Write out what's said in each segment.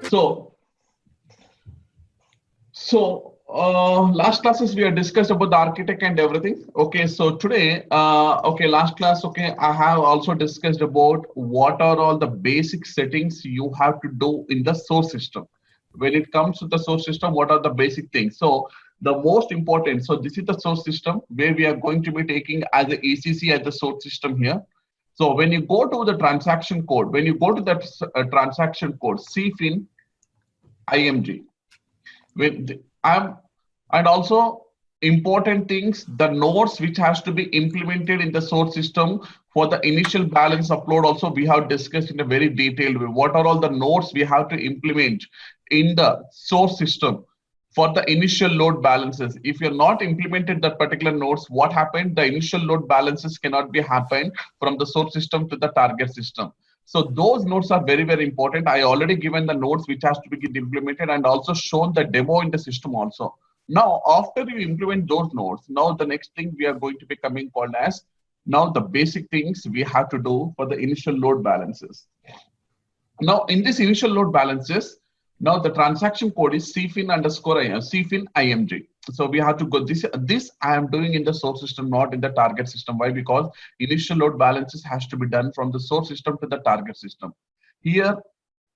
So, last classes we have discussed about the architect and everything. Okay, so today, okay, last class, okay, I have also discussed about what are all the basic settings you have to do in the source system. When it comes to the source system, what are the basic things? So the most important, so this is the source system where we are going to be taking as a ECC as the source system here. So when you go to the transaction code, when you go to that transaction code, CFIN IMG, with and also important things, the nodes which has to be implemented in the source system for the initial balance upload, also we have discussed in a very detailed way what are all the nodes we have to implement in the source system for the initial load balances. If you're not implemented that particular nodes, what happened, the initial load balances cannot be happened from the source system to the target system. So those nodes are very, very important. I already given the nodes which has to be implemented and also shown the demo in the system also. Now, after you implement those nodes, now the next thing we are going to be coming called as now the basic things we have to do for the initial load balances. Now, in this initial load balances, now the transaction code is CFIN underscore CFIN IMG. So we have to go this I am doing in the source system, not in the target system. Why? Because initial load balances has to be done from the source system to the target system. Here,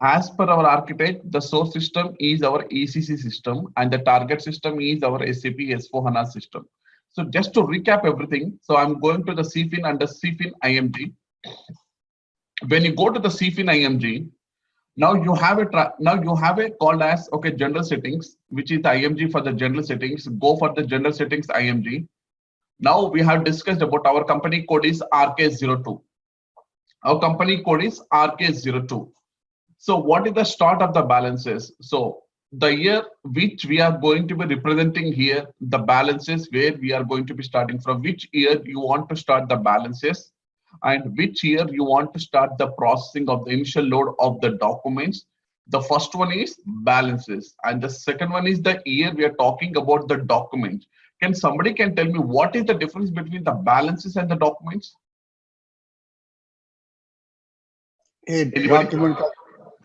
as per our architect, the source system is our ECC system and the target system is our SAP S4HANA system. So just to recap everything, so I'm going to the CFIN under CFIN IMG. When you go to the CFIN IMG, now you have a called as okay general settings, which is the IMG for the general settings. Go for the general settings IMG. Now we have discussed about our company code is RK02. Our company code is RK02. So what is the start of the balances? So the year which we are going to be representing here, the balances where we are going to be starting from, which year you want to start the balances, and which year you want to start the processing of the initial load of the documents. The first one is balances and the second one is the year we are talking about the document. Can somebody can tell me what is the difference between the balances and the documents? Documents,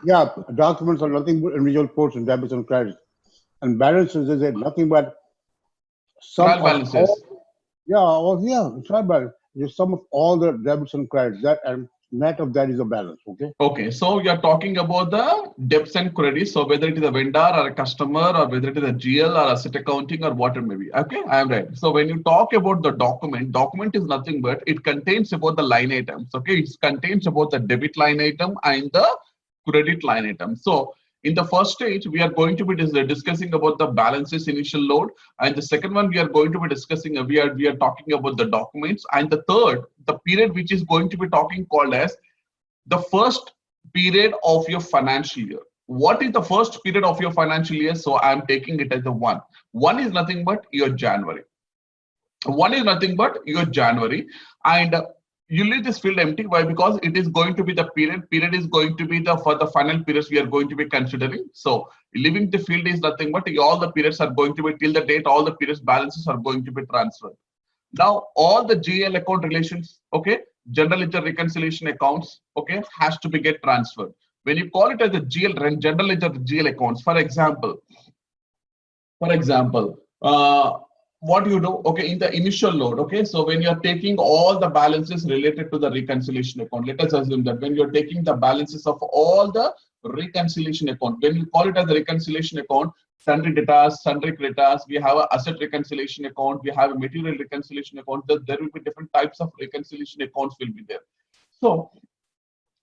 yeah, documents are nothing but individual portions, debits and credits, and balances is nothing but Trial balances. Trial balance. Just sum of all the debits and credits. That and net of that is a balance. Okay. Okay, so you are talking about the debts and credits. So whether it is a vendor or a customer or whether it is a GL or asset accounting or what it may be. Okay, I am right. So when you talk about the document is nothing but it contains about the line items. Okay, it contains about the debit line item and the credit line item. So in the first stage, we are going to be discussing about the balances initial load, and the second one we are going to be discussing. We are talking about the documents, and the third, the period which is going to be talking called as the first period of your financial year. What is the first period of your financial year? So I am taking it as the one. One is nothing but your January. One is nothing but your January, and you leave this field empty. Why? Because it is going to be the period. Period is going to be the for the final periods we are going to be considering. So leaving the field is nothing but all the periods are going to be till the date. All the periods balances are going to be transferred. Now all the GL account relations, okay, general ledger reconciliation accounts, okay, has to be get transferred. When you call it as a GL general ledger GL accounts, for example, what you do, okay, in the initial load, okay, so when you're taking all the balances related to the reconciliation account, let us assume that when you're taking the balances of all the reconciliation account, when you call it as a reconciliation account, sundry debtors, sundry creditors, we have an asset reconciliation account, we have a material reconciliation account, there will be different types of reconciliation accounts will be there. So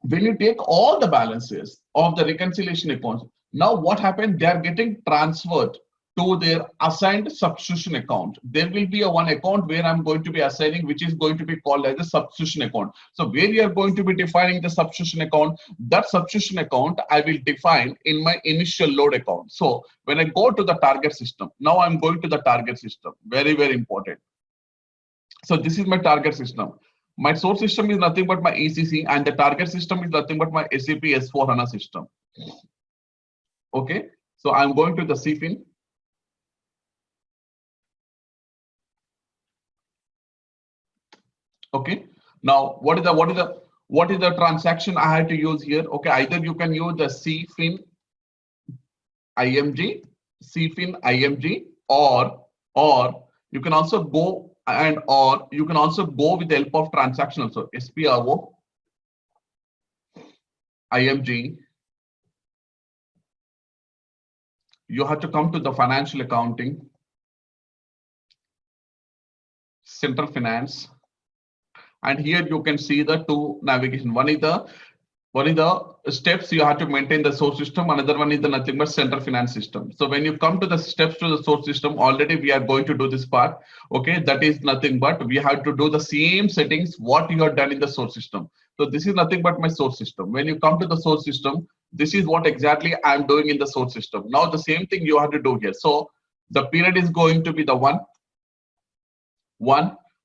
when you take all the balances of the reconciliation accounts, now what happened, they are getting transferred to their assigned substitution account. There will be a one account where I'm going to be assigning, which is going to be called as a substitution account. So where you are going to be defining the substitution account, that substitution account I will define in my initial load account. So when I go to the target system, now I'm going to the target system. Very, very important. So this is my target system. My source system is nothing but my ECC, and the target system is nothing but my SAP S4HANA system. Okay, so I'm going to the CFIN. Okay, now what is the transaction I had to use here? Okay, either you can use the CFIN IMG, CFIN IMG, or you can also go or you can also go with the help of transaction also. SPRO, IMG. You have to come to the financial accounting, central finance, and here you can see the two navigation. One is the steps you have to maintain the source system. Another one is the nothing but central finance system. So when you come to the steps to the source system, already we are going to do this part. Okay, that is nothing but we have to do the same settings what you have done in the source system. So this is nothing but my source system. When you come to the source system, this is what exactly I'm doing in the source system. Now the same thing you have to do here. So the period is going to be the one.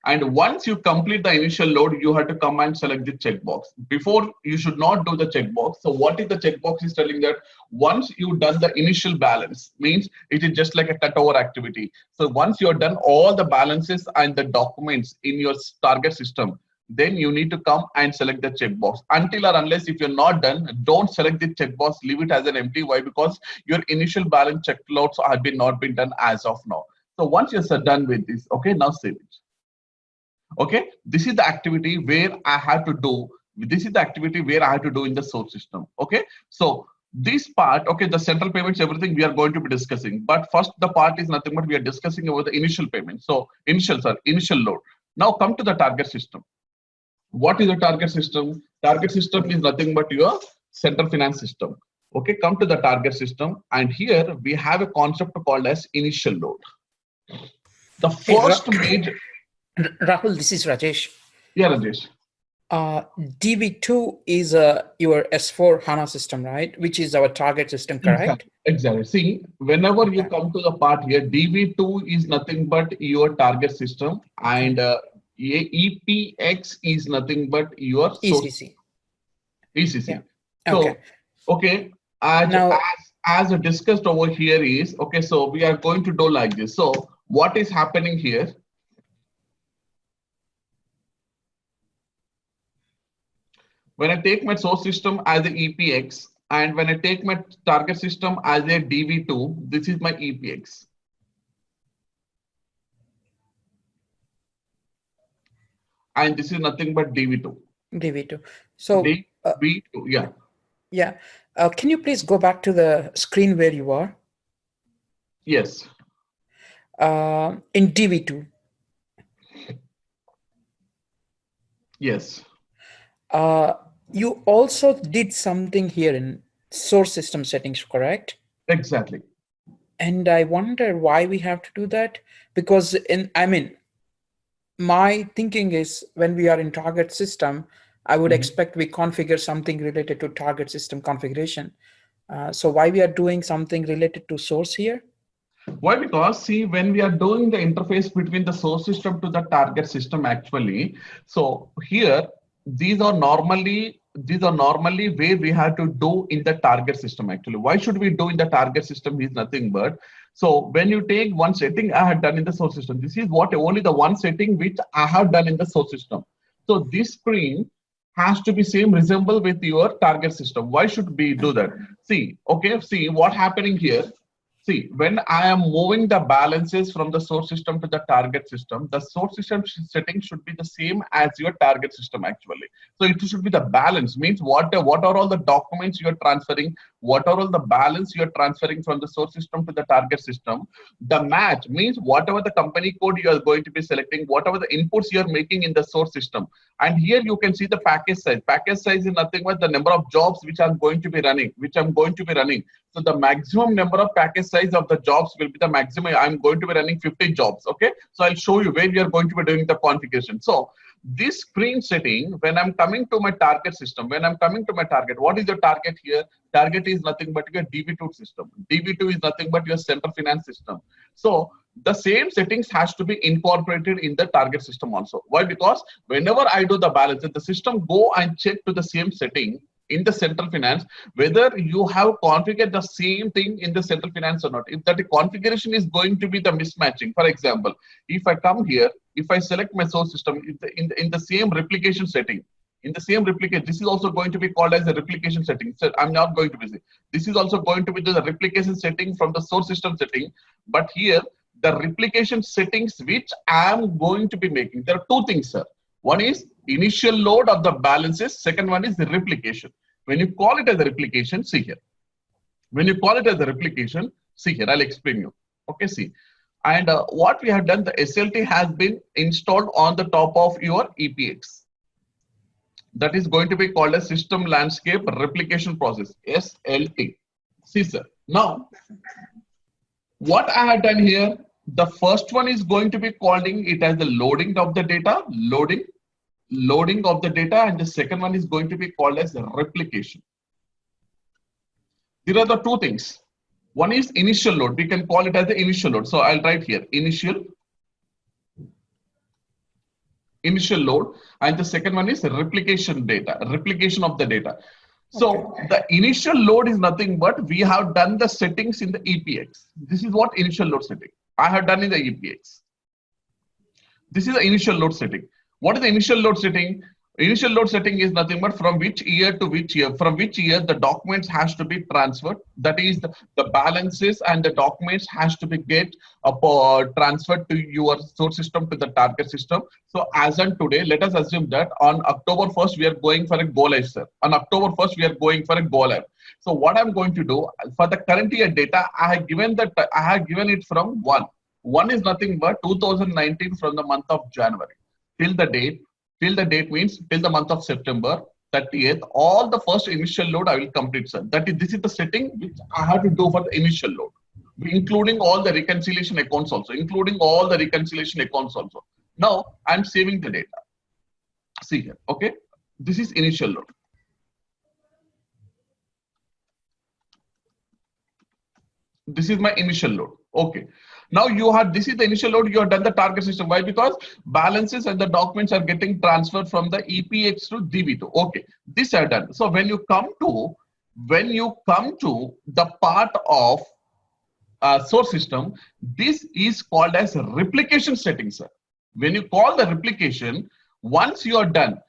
And once you complete the initial load, you have to come and select the checkbox. Before, you should not do the checkbox. So what is the checkbox is telling that once you've done the initial balance, means it is just like a cutover activity. So once you're done all the balances and the documents in your target system, then you need to come and select the checkbox. Until or unless if you're not done, don't select the checkbox, leave it as an empty. Why? Because your initial balance checkouts have not been done as of now. So once you're done with this, okay, now save it. Okay, this is the activity where I have to do. This is the activity where I have to do in the source system. Okay, so this part, okay, the central payments, everything we are going to be discussing. But first, the part is nothing but we are discussing about the initial payment. So initial load. Now come to the target system. What is the target system? Target system is nothing but your central finance system. Okay, come to the target system, and here we have a concept called as initial load. The first major. Rahul, this is Rajesh. Yeah, Rajesh. DB2 is your S4HANA system, right? Which is our target system, correct? Exactly. See, whenever you come to the part here, DB2 is nothing but your target system, and EPX is nothing but your ECC. ECC. Yeah. So, okay, as discussed over here is, okay, so we are going to do like this. So what is happening here? When I take my source system as a EPX, and when I take my target system as a DB2, this is my EPX. And this is nothing but DB2. DB2. So DB2, yeah. Yeah. Can you please go back to the screen where you are? Yes. In DB2. Yes. You also did something here in source system settings, correct? Exactly. And I wonder why we have to do that, because my thinking is when we are in target system, I would expect we configure something related to target system configuration. So why we are doing something related to source here? Why? Because see, when we are doing the interface between the source system to the target system, actually, so here these are normally where we have to do in the target system. Actually, why should we do in the target system is nothing but, so when you take one setting I had done in the source system, this is what only the one setting which I have done in the source system. So this screen has to be same resemble with your target system. Why should we do that? See, okay, see what happening here. See, when I am moving the balances from the source system to the target system, the source system setting should be the same as your target system actually. So it should be the balance, means what are all the documents you are transferring, what are all the balance you are transferring from the source system to the target system. The match means whatever the company code you are going to be selecting, whatever the inputs you are making in the source system. And here you can see the package size. Package size is nothing but the number of jobs which I'm going to be running, So the maximum number of package size of the jobs will be the maximum. I'm going to be running 50 jobs. Okay. So I'll show you where we are going to be doing the configuration. So this screen setting, when I'm coming to my target system, what is the target here? Target is nothing but your DB2 system. DB2 is nothing but your central finance system. So the same settings has to be incorporated in the target system also. Why? Because whenever I do the balance, the system go and check to the same setting in the central finance, whether you have configured the same thing in the central finance or not. If that configuration is going to be the mismatching, for example, if I come here, if I select my source system in the same replication setting, In the same replication, this is also going to be called as a replication setting. So I'm not going to be saying. This is also going to be the replication setting from the source system setting. But here, the replication settings which I'm going to be making, there are two things, sir. One is initial load of the balances. Second one is the replication. When you call it as a replication, see here. When you call it as a replication, see here, I'll explain you. Okay, see. And what we have done, the SLT has been installed on the top of your EPX. That is going to be called a system landscape replication process, SLT. See, sir. Now, what I have done here, the first one is going to be calling it as the loading of the data, loading of the data, and the second one is going to be called as the replication. There are the two things. One is initial load. We can call it as the initial load. So I'll write here initial load, and the second one is replication data, replication of the data. So okay. The initial load is nothing but we have done the settings in the EPX. This is what initial load setting I have done in the EPX. This is the initial load setting. What is the initial load setting? Initial load setting is nothing but from which year to which year, from which year the documents has to be transferred. That is the balances and the documents has to be transferred to your source system, to the target system. So as on today, let us assume that on October 1st, we are going for a go live, sir. On October 1st, we are going for a go live. So what I'm going to do for the current year data, I have given it from one is nothing but 2019 from the month of January till the date. Till the date means till the month of September 30th, all the first initial load I will complete, sir. This is the setting which I have to do for the initial load, including all the reconciliation accounts also, Now I'm saving the data. See here, okay? This is initial load. This is my initial load. Okay. Now this is the initial load. You have done the target system. Why? Because balances and the documents are getting transferred from the EPX to DB2. Okay. This I have done. So when you come to the part of source system, this is called as replication setting, sir. When you call the replication, once you have done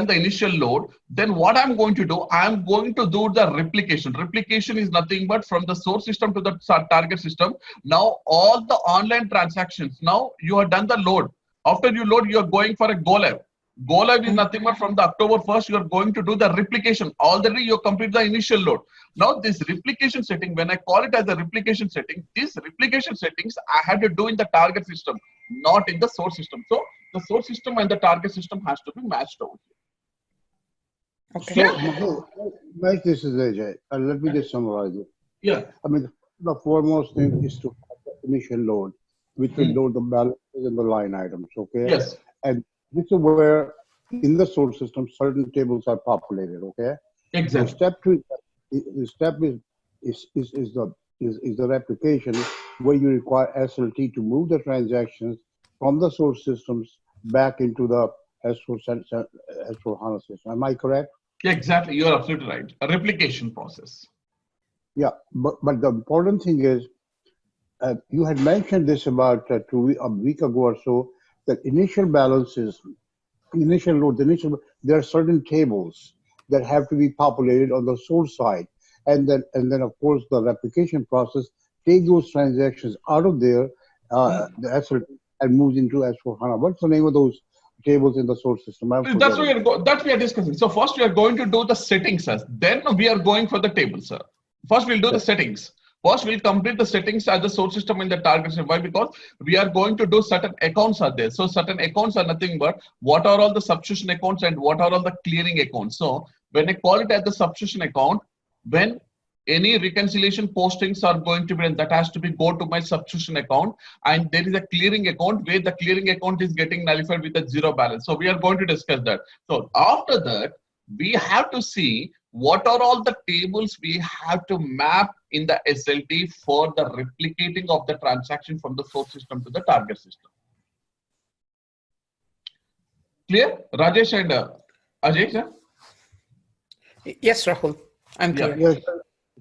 the initial load, then what I'm going to do, I'm going to do the replication. Replication is nothing but from the source system to the target system. Now all the online transactions, now you have done the load. After you load, you are going for a go live. Go live is nothing but from the October 1st, you are going to do the replication. Already you complete the initial load. Now this replication setting, when I call it as a replication setting, these replication settings I had to do in the target system, not in the source system. So the source system and the target system has to be matched over here. Okay. So, Mike, this is AJ. Let me just summarize it. Yeah. I mean, the foremost thing is to have the initial load, which will load the balances and the line items. Okay. Yes. And this is where in the source system certain tables are populated. Okay. Exactly. The step is the replication, where you require SLT to move the transactions from the source systems back into the S4HANA system. Am I correct? Yeah, exactly. You're absolutely right. A replication process. Yeah, but the important thing is, you had mentioned this about a week ago or so, that initial balances, initial load, there are certain tables that have to be populated on the source side. And then of course the replication process take those transactions out of there, the SLT, and moves into S4HANA. What's the name of those tables in the source system? That's what we are discussing. So first we are going to do the settings, sir. Then we are going for the table, sir. First we'll do the settings. First we'll complete the settings as the source system in the target system. Why? Because we are going to do certain accounts are there. So certain accounts are nothing but what are all the substitution accounts and what are all the clearing accounts. So when I call it as the substitution account, when any reconciliation postings are going to be, and that has to be go to my substitution account, and there is a clearing account where the clearing account is getting nullified with a zero balance. So we are going to discuss that. So after that, we have to see what are all the tables we have to map in the SLT for the replicating of the transaction from the source system to the target system. Clear, Rajesh and Ajay, sir? Yes, Rahul, I'm clear. Yes,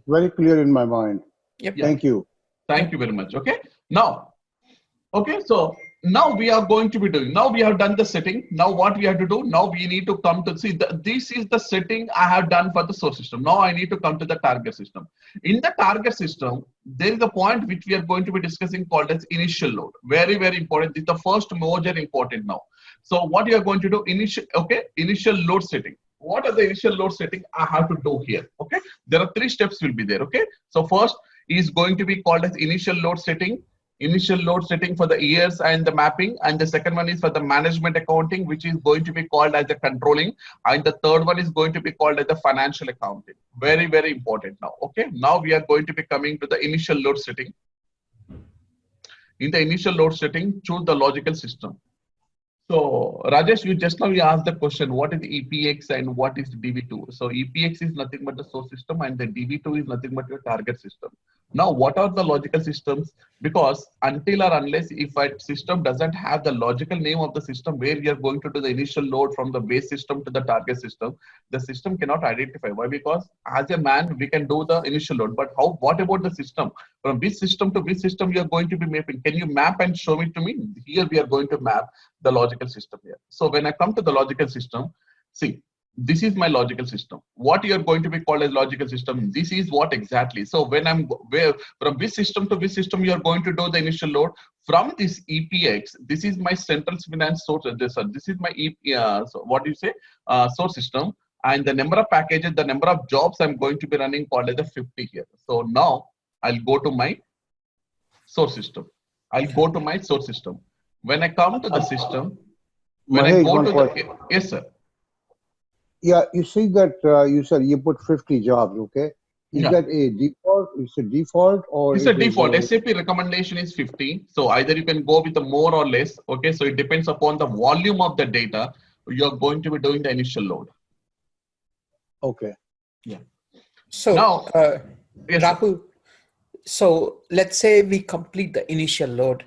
very clear in my mind. Yep. Thank you. Thank you very much. Okay. Now, okay. So now we are going to be doing, now we have done the setting. Now what we have to do, now we need to come to see this is the setting I have done for the source system. Now I need to come to the target system. In the target system, there is a point which we are going to be discussing called as initial load. Very, very important. This is the first major important now. So what you are going to do, initial load setting. What are the initial load setting I have to do here? Okay, there are 3 steps will be there. Okay, so first is going to be called as initial load setting. Initial load setting for the years and the mapping, and the second one is for the management accounting, which is going to be called as the controlling, and the third one is going to be called as the financial accounting. Very, very important now. Okay, now we are going to be coming to the initial load setting. In the initial load setting, choose the logical system. So Rajesh, you just now you asked the question, what is EPX and what is DB2? So EPX is nothing but the source system, and the DB2 is nothing but your target system. Now, what are the logical systems? Because until or unless if a system doesn't have the logical name of the system where we are going to do the initial load from the base system to the target system, the system cannot identify. Why? Because as a man, we can do the initial load, but how? What about the system? From which system to which system you are going to be mapping? Can you map and show it to me? Here we are going to map the logical system here. So when I come to the logical system, see, this is my logical system. What you are going to be called as logical system, this is what exactly. So when I'm from which system to which system you are going to do the initial load, from this EPX, this is my central finance source. This is my so what do you say, source system, and the number of packages, the number of jobs I'm going to be running called as the 50 here. So now I'll go to my source system. I'll go to my source system. When I come to the system, when I go to the, yes sir. Yeah, you see that you said you put 50 jobs, okay? Is that a default? It's a default or? It's a default. SAP recommendation is 50. So either you can go with the more or less. Okay, so it depends upon the volume of the data you're going to be doing the initial load. Okay. Yeah. So now, yes, Rahul, so let's say we complete the initial load.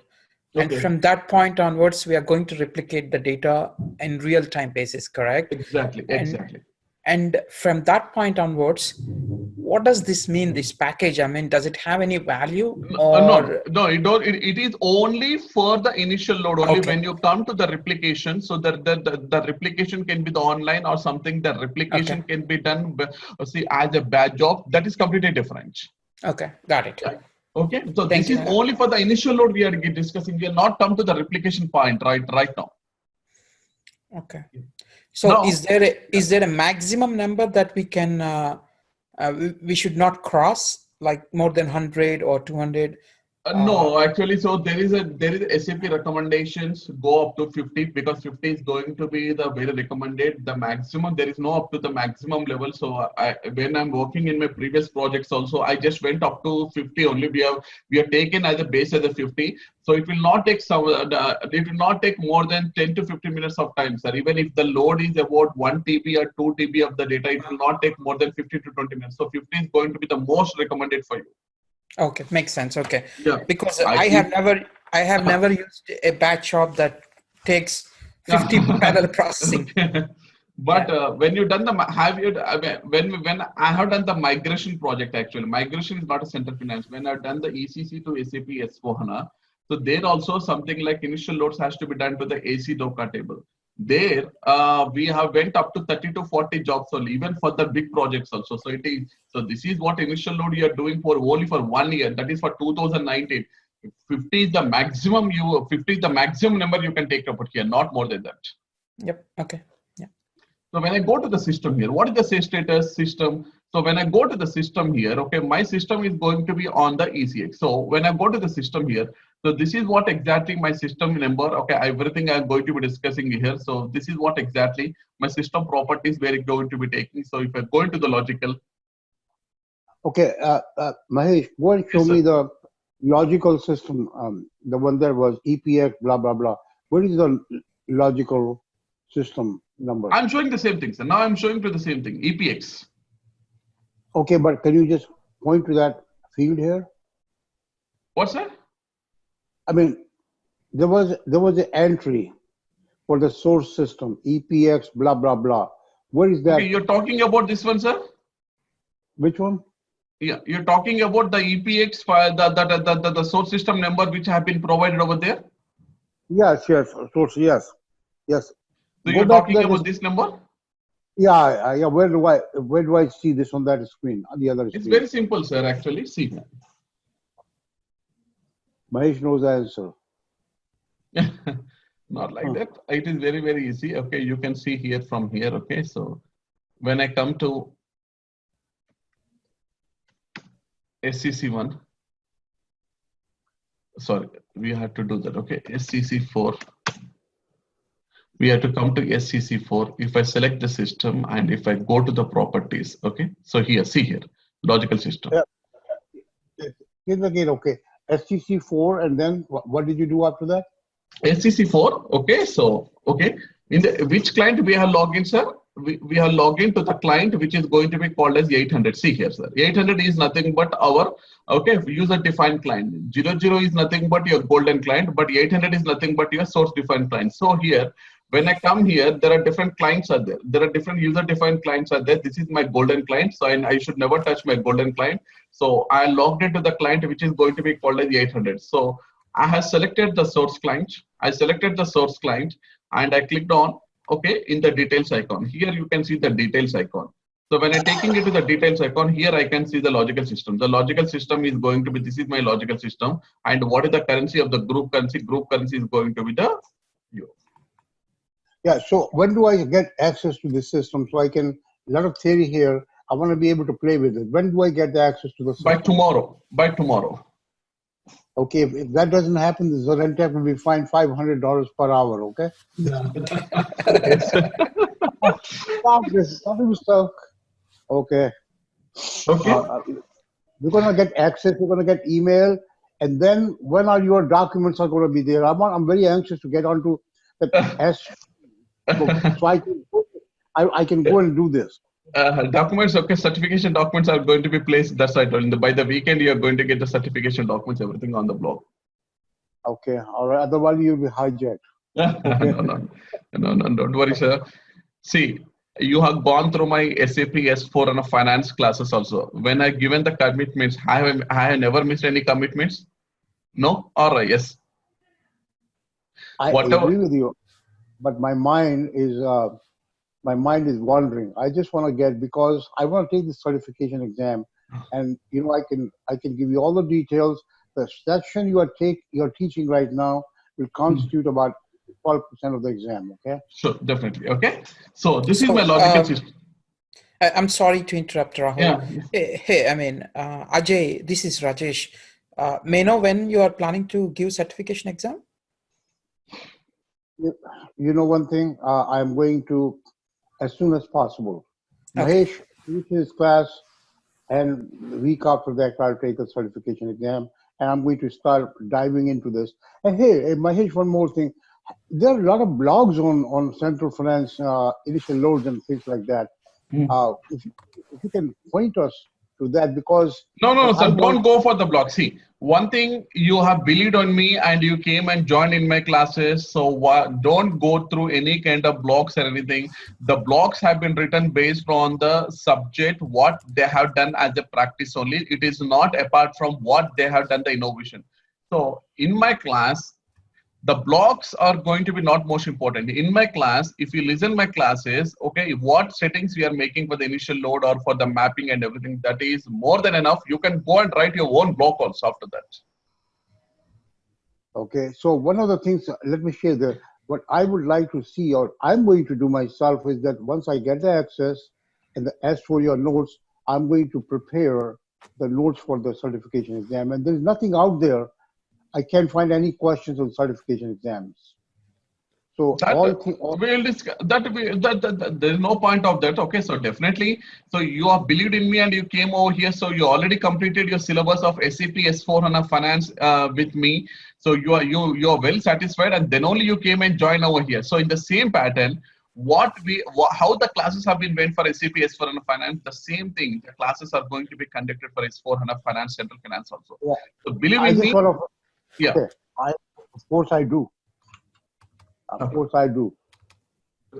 And from that point onwards, we are going to replicate the data in real-time basis, correct? Exactly, exactly. And from that point onwards, what does this mean, this package? I mean, does it have any value? Or... No, it don't. It is only for the initial load, only when you come to the replication. So the replication can be the online or something. The replication can be done, see, as a batch job. That is completely different. Okay, got it. Yeah. Okay, so this is only for the initial load we are discussing. We are not come to the replication point right now. Okay. So now, is there a maximum number that we can we should not cross, like more than 100 or 200? No, actually, so there is SAP recommendations go up to 50 because 50 is going to be the very recommended. The maximum, there is no up to the maximum level. So when I'm working in my previous projects also, I just went up to 50 only. We have taken as a base as a 50. So it will not take it will not take more than 10 to 15 minutes of time, sir. Even if the load is about 1 TB or 2 TB of the data, it will not take more than 15 to 20 minutes. So 50 is going to be the most recommended for you. Okay, makes sense. Okay, yeah, because I have never used a batch job that takes 50 parallel processing. But when you've done the when I have done the migration project, actually migration is not a central finance. When I've done the ECC to SAP S4HANA, so there also something like initial loads has to be done to the AC Doka table. There we have went up to 30 to 40 jobs only, even for the big projects also. So this is what initial load you are doing for only for 1 year. That is for 2019. 50 is the maximum 50 is the maximum number you can take up here, not more than that. Yep. Okay. Yeah. So when I go to the system here, what is the status system? So when I go to the system here, okay, my system is going to be on the ECX. So when I go to the system here, so this is what exactly my system number, okay, everything I'm going to be discussing here. So this is what exactly my system properties where it's going to be taking. So if I go into the logical. Okay, Mahesh, go and show me the logical system, the one that was EPX, blah, blah, blah. What is the logical system number? I'm showing the same thing. So now I'm showing to the same thing, EPX. Okay, but can you just point to that field here? What's that? I mean, there was an entry for the source system, EPX, blah, blah, blah. What is that? Okay, you're talking about this one, sir? Which one? Yeah, you're talking about the EPX file, the source system number which have been provided over there? Yes, yes, source, yes, yes. So Go you're back to talking that. about this number? Yeah, yeah. Where do I see this on that screen, on the other It's screen? very simple, sir, actually. See. Mahesh knows the answer. Not like Huh. that. It is very, very easy. Okay, you can see here from here. Okay, so when I come to SCC1, sorry, we have to do that. Okay, SCC4, we have to come to SCC4. If I select the system and if I go to the properties, okay, so here, see here, logical system. Yeah. Here's again, okay. STC4, and then what did you do after that? SCC4, okay, so, okay, in the which client we have login, sir? We have login to the client which is going to be called as 800. See here, sir. 800 is nothing but our, okay, user defined client. 00 is nothing but your golden client, but 800 is nothing but your source defined client. So here, when I come here, there are different clients are there. There are different user defined clients are there. This is my golden client. So I should never touch my golden client. So I logged into the client which is going to be called as 800. So I have selected the source client. I selected the source client and I clicked on, okay, in the details icon. Here you can see the details icon. So when I'm taking it to the details icon, here I can see the logical system. The logical system is going to be, this is my logical system. And what is the currency of the group currency? Group currency is going to be the euro. Yeah, so when do I get access to this system so I can, a lot of theory here, I want to be able to play with it. When do I get the access to the system? By tomorrow, by tomorrow. Okay, if that doesn't happen, the Zorentech will be fined $500 per hour, okay? Yes. Stop this, stop this stuff. Okay. Okay. You're going to get access, you're going to get email, and then when are your documents are going to be there? I'm very anxious to get onto the S, so I can go and do this. Documents, okay, certification documents are going to be placed. That's right. By the weekend, you're going to get the certification documents, everything on the blog. Okay, all right. Otherwise, you'll be hijacked. Okay. No, don't worry, sir. See, you have gone through my SAP S4HANA finance classes also. When I given the commitments, I have never missed any commitments. No, or yes. I Whatever. agree with you, but my mind is wandering. I just want to get, because I want to take the certification exam, and I can give you all the details. The section you're teaching right now will constitute about 12% of the exam. Okay. Sure, definitely. Okay. So this is my logical system. I'm sorry to interrupt, Rahul. Yeah. Hey, I mean, Ajay, this is Rajesh. May I know when you are planning to give certification exam? You know one thing, I'm going to, as soon as possible. Okay. Mahesh finishes his class, and the week after that, I'll take the certification exam, and I'm going to start diving into this. And hey, Mahesh, one more thing. There are a lot of blogs on central finance, initial loads and things like that. If you can point us to that, because No, what I sir, want. don't go for the blog. See, one thing, you have believed on me and you came and joined in my classes. So don't go through any kind of blogs or anything. The blogs have been written based on the subject, what they have done as a practice only. It is not apart from what they have done the innovation. So in my class, the blocks are going to be not most important. In my class, if you listen my classes, okay, what settings we are making for the initial load or for the mapping and everything, that is more than enough. You can go and write your own block also after that. Okay, so one of the things, let me share the, what I would like to see, or I'm going to do myself, is that once I get the access and as for your notes, I'm going to prepare the notes for the certification exam. And there's nothing out there. I can't find any questions on certification exams. So We'll discuss that, there's no point of that. Okay, so definitely, so you have believed in me and you came over here, so you already completed your syllabus of SAP S4HANA finance with me, so you are well satisfied, and then only you came and joined over here. So in the same pattern, how the classes have been went for SAP S4HANA finance, the same thing, the classes are going to be conducted for S4HANA finance, central finance also. yeah, So believe I in just me. want to, Yeah. okay, of course I do. Of course I do.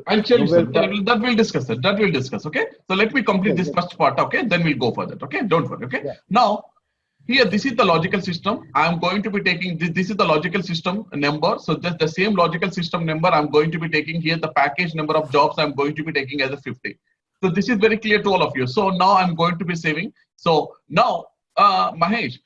I'll tell you, sir. That we'll discuss it. Okay. So let me complete this first part. Okay. Then we'll go for that. Okay. Don't worry. Okay. Yeah. Now, Here, this is the logical system. I'm going to be taking this. This is the logical system number. So just the same logical system number I'm going to be taking here. The package number of jobs I'm going to be taking as a 50. So this is very clear to all of you. So now I'm going to be saving. So now, Mahesh,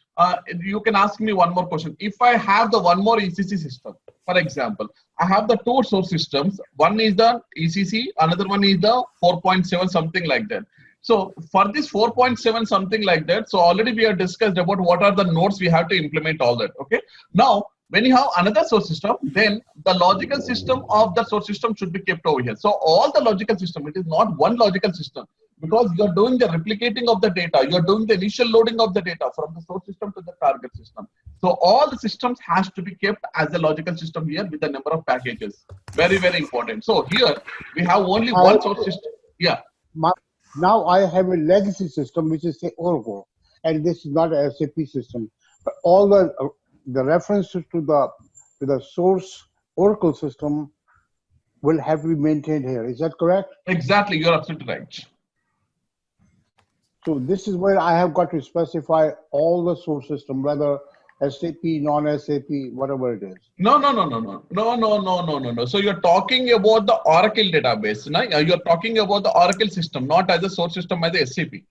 you can ask me one more question. If I have the one more ECC system, for example, I have the two source systems. One is the ECC, another one is the 4.7, something like that. So for this 4.7 something like that, so already we have discussed about what are the nodes we have to implement all that. Okay. Now, when you have another source system, then the logical system of the source system should be kept over here. So all the logical system, it is not one logical system because you're doing the replicating of the data. You're doing the initial loading of the data from the source system to the target system. So all the systems has to be kept as a logical system here with the number of packages. Very, very important. So here we have only one source system. Yeah. Now I have a legacy system, which is say Oracle, and this is not a SAP system. But all the references to the source Oracle system will have to be maintained here. Is that correct? Exactly, you're absolutely right. So this is where I have got to specify all the source system, whether SAP, non-SAP, whatever it is. No. So you're talking about the Oracle database. No? You're talking about the Oracle system, not as a source system as a SAP.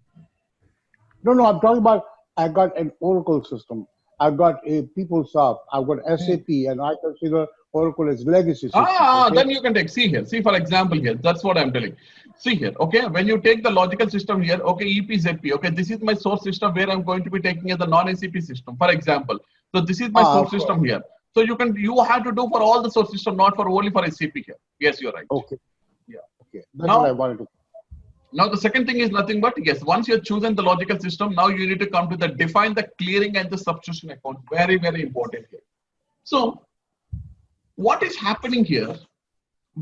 No, I'm talking about I got an Oracle system. I've got a PeopleSoft. I've got SAP, and I consider Oracle as legacy system. Okay? Then you can take, see here. See, for example, here. That's what I'm telling. See here, okay? When you take the logical system here, okay, EPZP, okay, this is my source system where I'm going to be taking as the non-SAP system, for example. So this is my source system here. So you have to do for all the source system, not for only for SAP here. Yes, you're right. Okay. Yeah. Okay. That's what I wanted to. Now the second thing is nothing but, yes, once you've chosen the logical system, now you need to come to the define the clearing and the substitution account. Very, very important here. So what is happening here?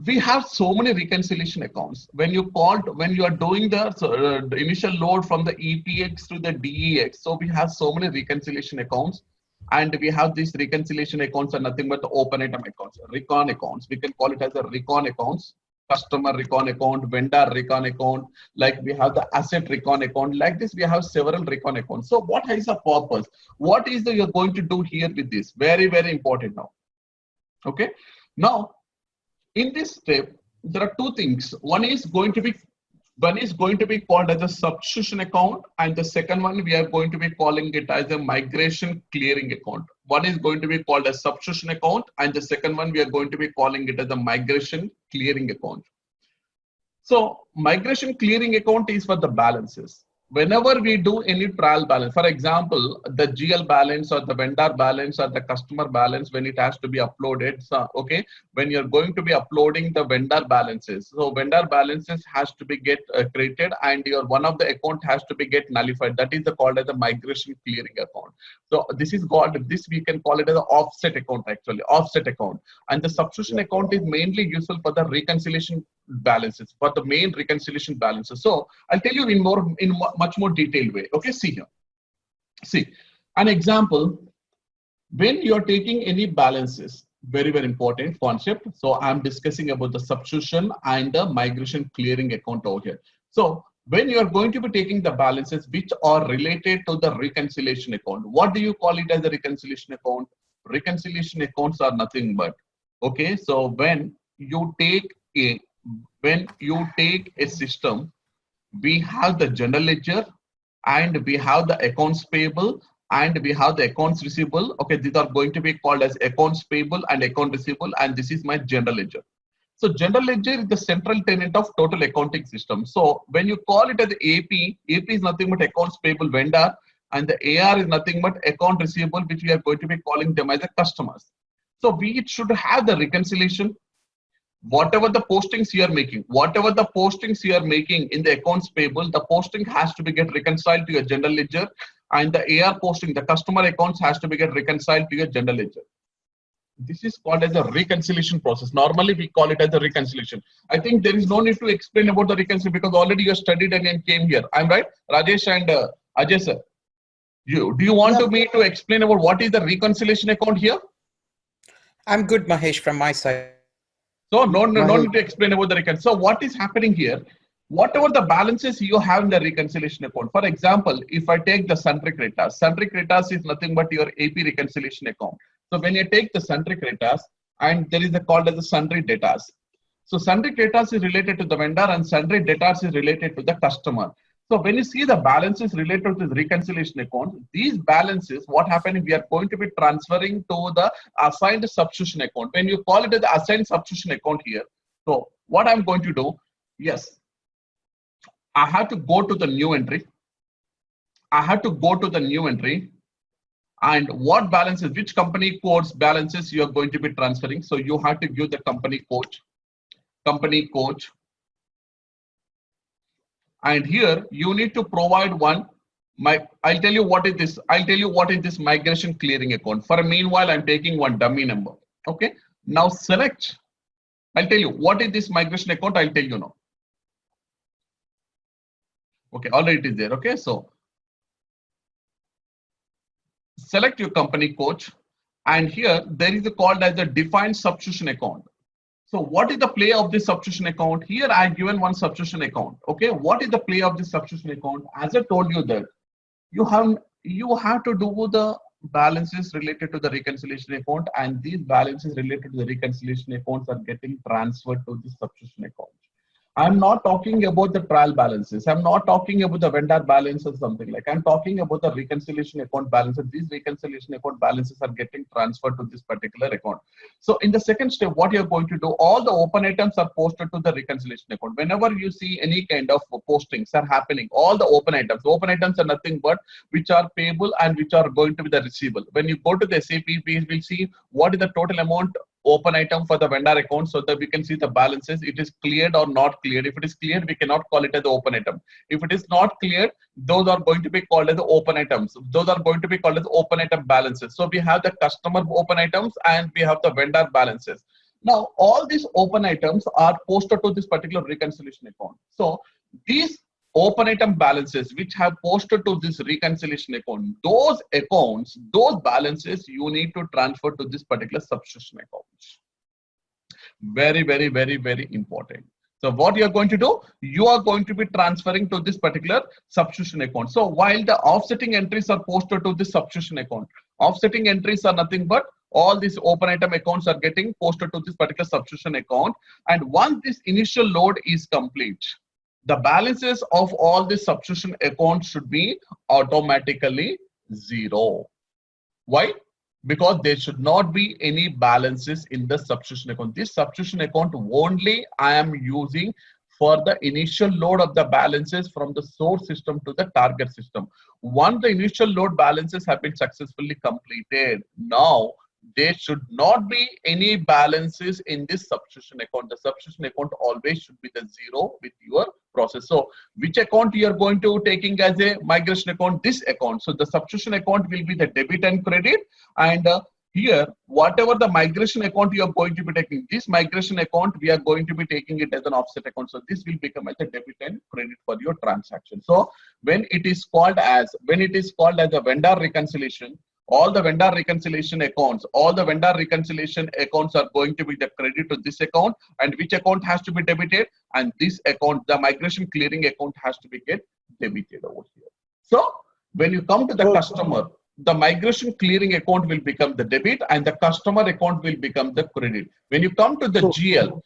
We have so many reconciliation accounts. When you are doing the initial load from the EPX to the DEX, so we have so many reconciliation accounts, and we have these reconciliation accounts are nothing but the open item accounts, recon accounts. We can call it as a recon accounts, customer recon account, vendor recon account, like we have the asset recon account. Like this, we have several recon accounts. So what is the purpose? What is you're going to do here with this? Very, very important now. Okay. Now, in this step, there are two things. One is going to be called as a substitution account, and the second one we are going to be calling it as a migration clearing account. One is going to be called as substitution account, and the second one we are going to be calling it as a migration clearing account. So migration clearing account is for the balances. Whenever we do any trial balance, for example, the GL balance or the vendor balance or the customer balance, when it has to be uploaded, so, okay, when you're going to be uploading the vendor balances, so vendor balances has to be get created, and your one of the account has to be get nullified. That is called as a migration clearing account. So this is called, this we can call it as an offset account, actually, offset account. And the substitution account is mainly useful for the reconciliation balances, for the main reconciliation balances. So I'll tell you in much more detailed way. Okay, see here. See, an example, when you're taking any balances, very, very important concept. So I'm discussing about the substitution and the migration clearing account over here. So when you're going to be taking the balances which are related to the reconciliation account, what do you call it as a reconciliation account? Reconciliation accounts are nothing but, okay, so when you take a system, we have the general ledger, and we have the accounts payable, and we have the accounts receivable. Okay, these are going to be called as accounts payable and account receivable, and this is my general ledger. So general ledger is the central tenet of total accounting system. So when you call it as AP is nothing but accounts payable vendor, and the AR is nothing but account receivable, which we are going to be calling them as the customers. So we should have the reconciliation. Whatever the postings you are making, in the accounts payable, the posting has to be get reconciled to your general ledger, and the AR posting, the customer accounts has to be get reconciled to your general ledger. This is called as a reconciliation process. Normally we call it as a reconciliation. I think there is no need to explain about the reconciliation because already you studied and came here. I'm right, Rajesh and Ajay sir. Do you want me to explain about what is the reconciliation account here? I'm good, Mahesh, from my side. So no need to explain about the reconciliation. So what is happening here? whatever the balances you have in the reconciliation account. For example, if I take the sundry creditors is nothing but your AP reconciliation account. So when you take the sundry creditors, and there is a called as the sundry debtors. So sundry creditors is related to the vendor and sundry debtors is related to the customer. So when you see the balances related to the reconciliation account, these balances, what happened, we are going to be transferring to the assigned substitution account. When you call it as the assigned substitution account here, so what I'm going to do, yes, I have to go to the new entry. I have to go to the new entry. And what balances, which company codes balances you are going to be transferring. So you have to give the company code. And here you need to provide one. I'll tell you what is this. I'll tell you what is this migration clearing account. For meanwhile, I'm taking one dummy number. Okay. Now select. I'll tell you what is this migration account. I'll tell you now. Okay, already it is there. Okay, so select your company coach, and here there is a called as the defined substitution account. So what is the play of this substitution account? Here I have given one substitution account. Okay, what is the play of this substitution account? As I told you that you have to do the balances related to the reconciliation account, and these balances related to the reconciliation accounts are getting transferred to the substitution account. I'm not talking about the trial balances. I'm not talking about the vendor balance or something like. I'm talking about the reconciliation account balances. These reconciliation account balances are getting transferred to this particular account. So in the second step, what you're going to do, all the open items are posted to the reconciliation account. Whenever you see any kind of postings are happening, all the open items are nothing but which are payable and which are going to be the receivable. When you go to the SAP, we will see what is the total amount open item for the vendor account, so that we can see the balances. It is cleared or not cleared. If it is cleared, we cannot call it as the open item. If it is not cleared, those are going to be called as the open items. Those are going to be called as open item balances. So we have the customer open items and we have the vendor balances. Now all these open items are posted to this particular reconciliation account. So these open item balances which have posted to this reconciliation account, those balances you need to transfer to this particular substitution account. Very, very, very, very important. So what you are going to do, you are going to be transferring to this particular substitution account. So while the offsetting entries are posted to this substitution account, offsetting entries are nothing but all these open item accounts are getting posted to this particular substitution account. And once this initial load is complete, the balances of all the substitution accounts should be automatically zero. Why? Because there should not be any balances in the substitution account. This substitution account only I am using for the initial load of the balances from the source system to the target system. Once the initial load balances have been successfully completed, now there should not be any balances in this substitution account. The substitution account always should be the zero with your process. So which account you are going to taking as a migration account? This account. So the substitution account will be the debit and credit, and here whatever the migration account you are going to be taking, this migration account we are going to be taking it as an offset account. So this will become as a debit and credit for your transaction. So when it is called as a vendor reconciliation, all the vendor reconciliation accounts are going to be the credit to this account, and which account has to be debited, and this account, the migration clearing account, has to be get debited over here. So when you come to the customer, the migration clearing account will become the debit and the customer account will become the credit. When you come to the GL,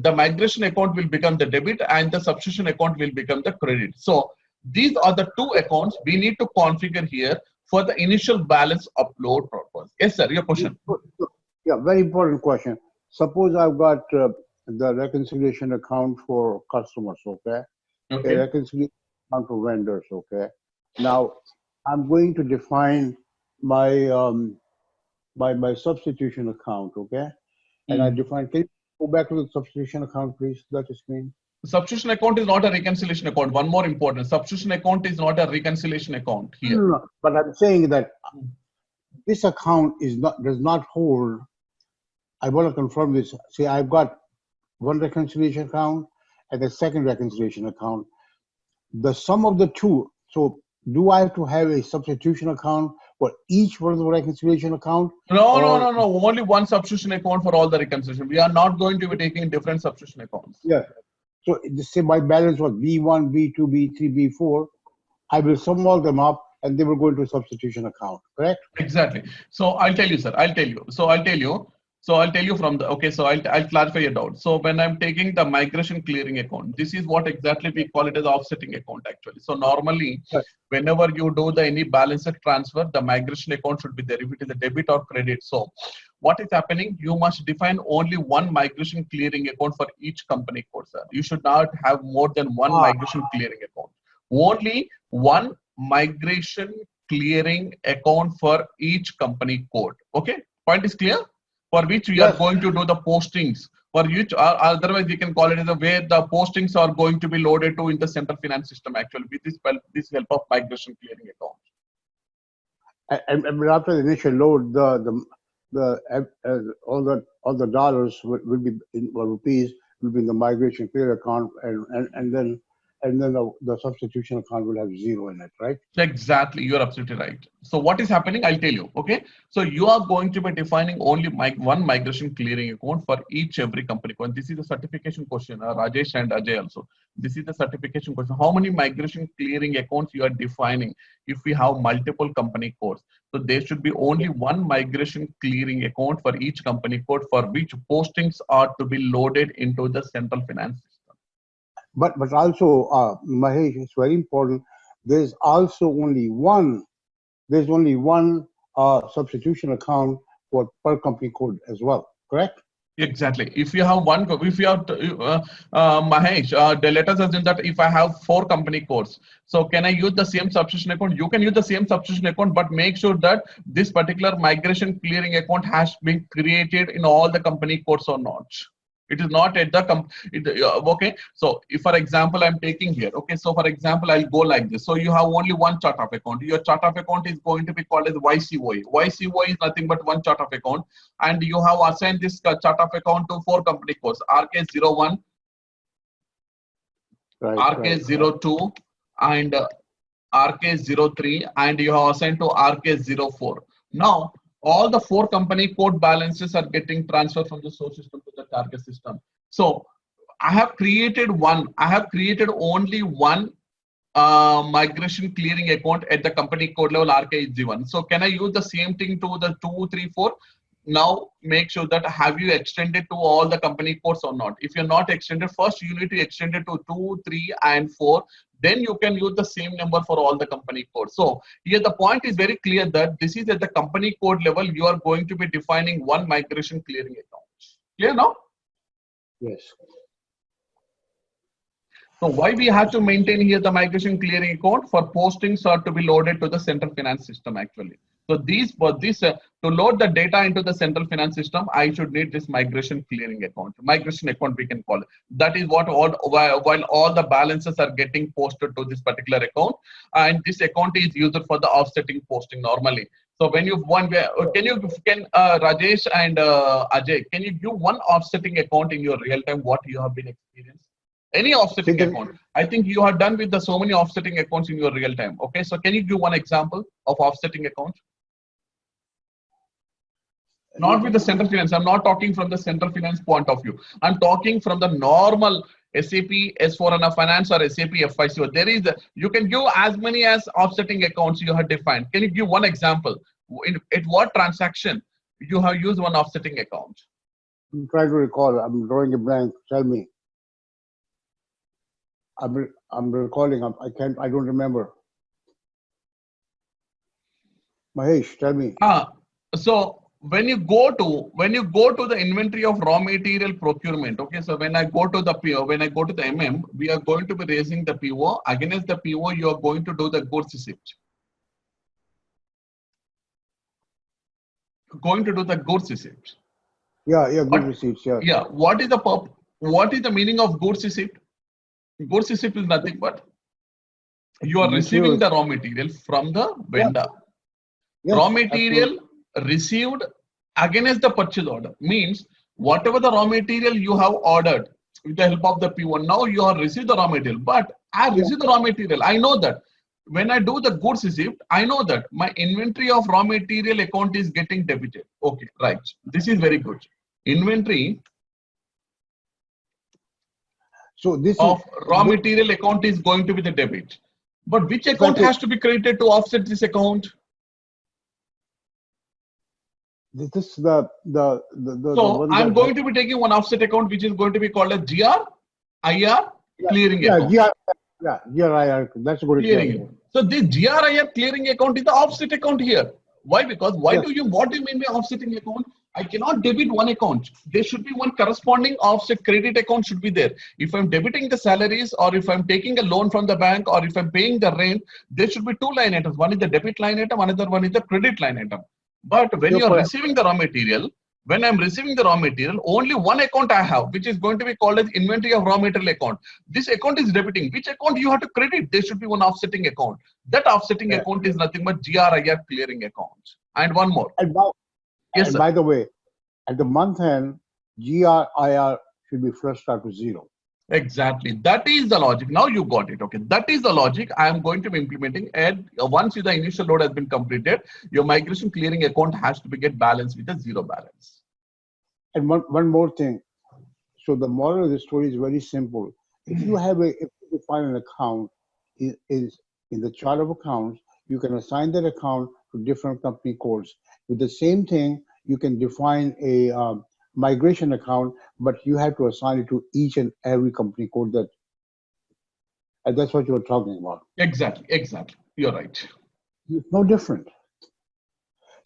the migration account will become the debit and the substitution account will become the credit. So these are the two accounts we need to configure here for the initial balance upload purpose. Yes, sir, your question. Yeah, very important question. Suppose I've got the reconciliation account for customers, okay? A reconciliation account for vendors, okay? Now, I'm going to define my my substitution account, okay? And I define, can you go back to the substitution account, please? That is screen. Substitution account is not a reconciliation account. One more important, substitution account is not a reconciliation account here. No, but I'm saying that this account does not hold. I want to confirm this. See, I've got one reconciliation account and a second reconciliation account. The sum of the two. So do I have to have a substitution account for each one of the reconciliation account? No. Only one substitution account for all the reconciliation. We are not going to be taking different substitution accounts. Yeah. So say my balance was B1, B2, B3, B4. I will sum all them up and they will go into a substitution account, correct? Exactly. So I'll tell you, sir. I'll tell you. I'll tell you from the, okay, so I'll clarify your doubt. So when I'm taking the migration clearing account, this is what exactly we call it as offsetting account actually. So normally, Right. whenever you do any balance transfer, the migration account should be there if it is a debit or credit. So what is happening? You must define only one migration clearing account for each company code, sir. You should not have more than one migration clearing account. Only one migration clearing account for each company code. Okay, point is clear? For which we are Yes. going to do the postings, for which otherwise we can call it as a way the postings are going to be loaded to in the central finance system actually with this help of migration clearing account. And after the initial load, all the dollars will be in, or rupees will be in the migration clear account, and then the substitution account will have zero in it, right? Exactly, you're absolutely right. So what is happening? I'll tell you. Okay, so you are going to be defining only one migration clearing account for every company. And this is a certification question, Rajesh and Ajay also. This is the certification question. How many migration clearing accounts you are defining if we have multiple company codes? So there should be only one migration clearing account for each company code for which postings are to be loaded into the central finance system. But also, Mahesh, it's very important. There's also only one. There's only one substitution account for per company code as well. Correct? Exactly. If you have one, if you have, Mahesh, let us assume that if I have 4 company codes, so can I use the same substitution account? You can use the same substitution account, but make sure that this particular migration clearing account has been created in all the company codes or not. It is not at the okay. So if for example I'm taking here, okay, so for example I'll go like this. So you have only one chart of account. Your chart of account is going to be called as YCOA. YCOA is nothing but one chart of account, and you have assigned this chart of account to 4 company codes: RK01, Right. RK02, and RK03, and you have assigned to RK04. Now all the 4 company code balances are getting transferred from the source system to the target system. So I have created only one migration clearing account at the company code level RK01. So can I use the same thing to the 2, 3, 4? Now make sure that have you extended to all the company codes or not. If you're not extended, first you need to extend it to 2, 3, and 4. Then you can use the same number for all the company codes. So here the point is very clear that this is at the company code level. You are going to be defining one migration clearing account. Clear now? Yes. So why we have to maintain here the migration clearing account? For postings are to be loaded to the central finance system actually. So to load the data into the central finance system, I should need this migration clearing account. Migration account we can call it. That is what while all the balances are getting posted to this particular account, and this account is used for the offsetting posting normally. So when you Rajesh and Ajay, can you give one offsetting account in your real time? What you have been experienced? Any offsetting account. I think you are done with the so many offsetting accounts in your real time. Okay, so can you give one example of offsetting account? Not with the central finance. I'm not talking from the central finance point of view. I'm talking from the normal SAP S4HANA Finance or SAP FICO. There is you can give as many as offsetting accounts you have defined. Can you give one example? At what transaction you have used one offsetting account? I'm trying to recall. I'm drawing a blank. Tell me. I'm recalling. I can't. I don't remember. Mahesh, tell me. So when you go to the inventory of raw material procurement, okay, so when I go to the PO, when I go to the MM, we are going to be raising the PO. Against the PO, you are going to do the goods receipt. Going to do the goods receipt. Yeah, good receipts. Yeah. Yeah. What is the meaning of goods receipt? Goods receipt is nothing but you are receiving the raw material from the vendor. Yes, Raw material absolutely. received against the purchase order means whatever the raw material you have ordered with the help of the P1, now you have received the raw material. But I received the raw material. I know that when I do the goods receipt, I know that my inventory of raw material account is getting debited. Okay, right. This is very good. Inventory So this of is raw material account is going to be the debit. But which account has to be credited to offset this account? this is the So one I'm that going to be taking one offset account which is going to be called a GRIR clearing account. GRIR. That's a good Clearing example. account. So this GRIR clearing account is the offset account here. Why? Because what do you mean by offsetting account? I cannot debit one account. There should be one corresponding offset credit account should be there. If I'm debiting the salaries, or if I'm taking a loan from the bank, or if I'm paying the rent, there should be two line items. One is the debit line item, another one is the credit line item. But when you're receiving the raw material, when I'm receiving the raw material, only one account I have, which is going to be called as inventory of raw material account. This account is debiting. Which account you have to credit? There should be one offsetting account. That offsetting account is nothing but GRIR clearing account. And one more. Yes, sir. By the way, at the month end, GRIR should be flushed out to zero. Exactly. That is the logic. Now you got it. Okay. That is the logic I am going to be implementing. And once the initial load has been completed, your migration clearing account has to be get balanced with a zero balance. And one more thing. So the moral of the story is very simple. If you define an account is in the chart of accounts, you can assign that account to different company codes. With the same thing, you can define a migration account, but you have to assign it to each and every company code and that's what you were talking about. Exactly. You're right. It's no different.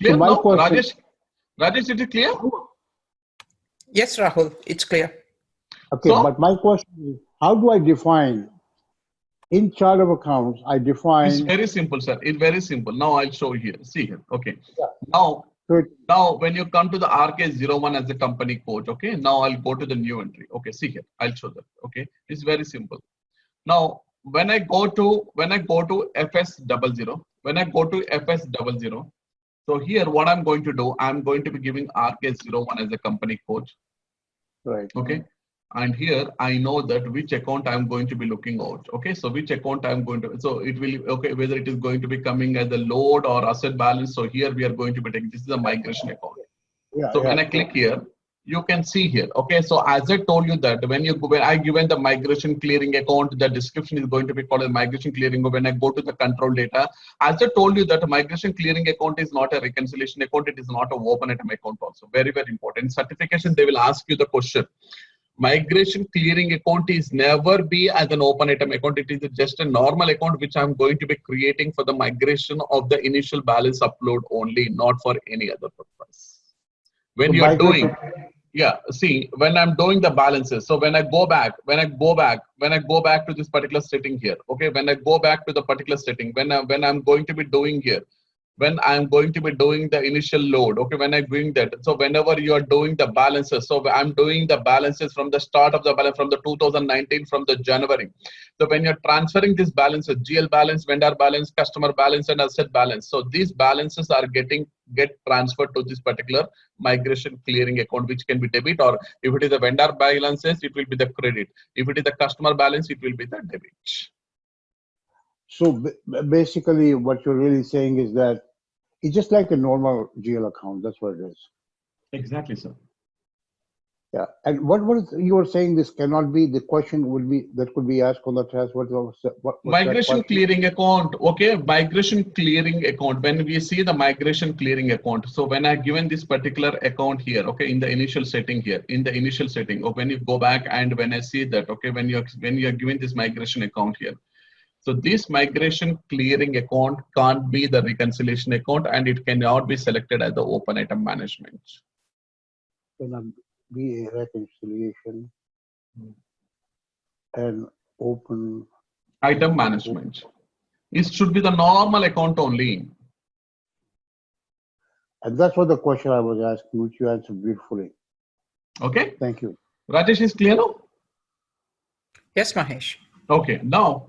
Clear So my now? question, Rajesh, is it clear? Yes, Rahul, it's clear. Okay, so, but my question is, how do I define in chart of accounts? I define. It's very simple, sir. It's very simple. Now I'll show you here. See here. Okay. Yeah. Now when you come to the RK01 as the company code, okay. Now I'll go to the new entry. Okay. See here. I'll show that. Okay. It's very simple. Now when I go to FS00, so here what I'm going to do, I'm going to be giving RK01 as a company code. Right. Okay. And here I know that which account I'm going to be looking out. Okay. So which account I'm going to, so it will, okay, whether it is going to be coming as a load or asset balance. So here we are going to be taking, this is a migration account. Yeah, so when I click here, you can see here. Okay. So as I told you that when I given the migration clearing account, the description is going to be called a migration clearing. When I go to the control data, as I told you that a migration clearing account is not a reconciliation account. It is not an open item account also. Very, very important. Certification, they will ask you the question. Migration clearing account is never be as an open item account. It is just a normal account which I'm going to be creating for the migration of the initial balance upload only, not for any other purpose. When you are doing, see, when I'm doing the balances, so when I go back to this particular setting here, okay, when I go back to the particular setting, when I'm going to be doing here, when I'm going to be doing the initial load, okay, when I'm doing that, so whenever you are doing the balances, so I'm doing the balances from the start of the balance, from the 2019, from the January. So when you're transferring these balances, GL balance, vendor balance, customer balance, and asset balance, so these balances are get transferred to this particular migration clearing account, which can be debit, or if it is a vendor balances, it will be the credit. If it is the customer balance, it will be the debit. So basically what you're really saying is that it's just like a normal GL account. That's what it is. Exactly, sir. Yeah. And what you were saying, this cannot be, the question would be, that could be asked on the test. What migration clearing account. Okay. Migration clearing account. When we see the migration clearing account. So when I given this particular account here, okay, in the initial setting here, or when you go back and when I see that, okay, when you're given this migration account here. So this migration clearing account can't be the reconciliation account, and it cannot be selected as the open item management. Cannot be a reconciliation and open item management. It should be the normal account only. And that's what the question I was asking, which you answered beautifully. Okay. Thank you. Rajesh, is clear now? Yes, Mahesh. Okay. Now,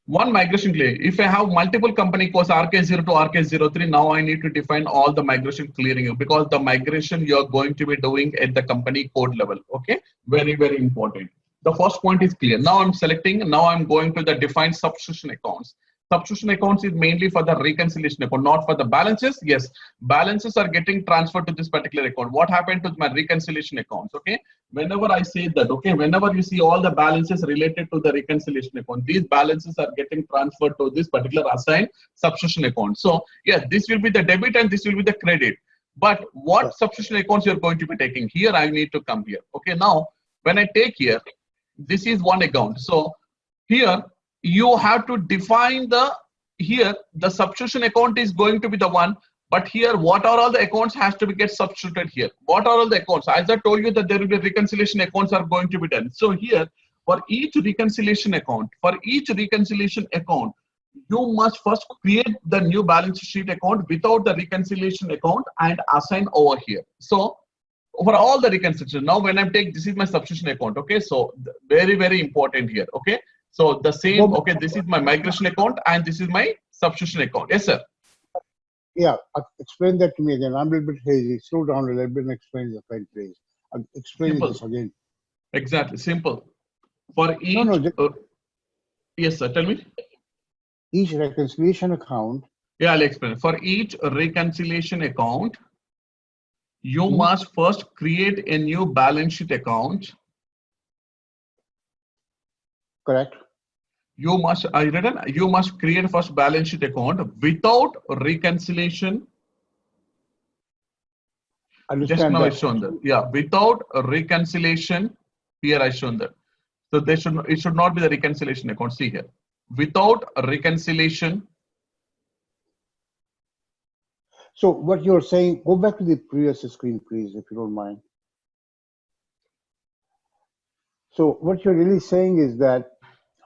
one migration clear. If I have multiple company codes RK0 to RK03, now I need to define all the migration clearing, because the migration you're going to be doing at the company code level. Okay. Very, very important. The first point is clear. Now I'm selecting, now I'm going to the defined subscription accounts. substitution accounts is mainly for the reconciliation account, not for the balances. Yes, balances are getting transferred to this particular account. What happened to my reconciliation accounts? Okay, whenever I say that, okay, whenever you see all the balances related to the reconciliation account, these balances are getting transferred to this particular assigned substitution account. So yeah, this will be the debit and this will be the credit. But what substitution accounts you're going to be taking here, I need to come here. Okay, now when I take here, this is one account. So here you have to define here the substitution account is going to be the one, but here what are all the accounts has to be get substituted here. What are all the accounts? As I told you that there will be reconciliation accounts are going to be done. So here for each reconciliation account, you must first create the new balance sheet account without the reconciliation account and assign over here. So for all the reconciliation, now when I take, this is my substitution account. Okay, so very, very important here. Okay, so the same, okay, this is my migration account and this is my substitution account. Yes, sir. Yeah, explain that to me again. I'm a little bit hazy. Slow down a little bit and explain the fine phrase. Explain this again. Exactly, simple. For each, yes, sir, tell me. Each reconciliation account. Yeah, I'll explain. For each reconciliation account, you must first create a new balance sheet account. Correct. You must, you must create first balance sheet account without reconciliation. Understand just now that. I shown that. Yeah, without reconciliation. Here I shown that. So it should not be the reconciliation account. See here. Without reconciliation. So what you're saying, go back to the previous screen, please, if you don't mind. So what you're really saying is that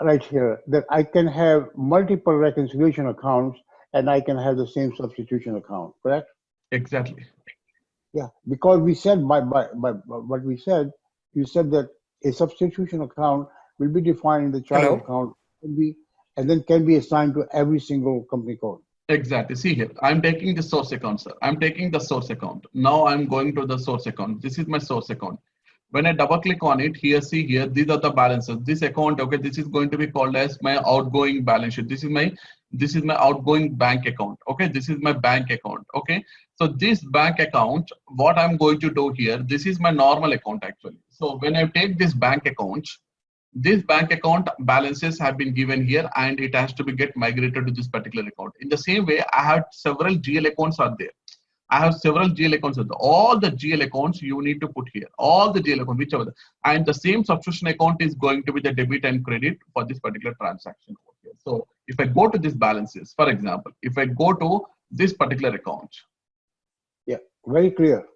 right here, that I can have multiple reconciliation accounts and I can have the same substitution account, correct? Exactly. Yeah, because we said by what we said, you said that a substitution account will be defined in the child account and then can be assigned to every single company code. Exactly. See here, I'm taking the source account, sir. I'm taking the source account. Now I'm going to the source account. This is my source account. When I double click on it, here, see here, these are the balances. This account, okay, this is going to be called as my outgoing balance sheet. This is my outgoing bank account. Okay, this is my bank account. Okay, so this bank account, what I'm going to do here, this is my normal account actually. So when I take this bank account balances have been given here and it has to be get migrated to this particular account. In the same way, I have several GL accounts are there. I have several GL accounts. All the GL accounts you need to put here. All the GL accounts, whichever. And the same substitution account is going to be the debit and credit for this particular transaction. So if I go to this balances, for example, if I go to this particular account. Yeah, very clear.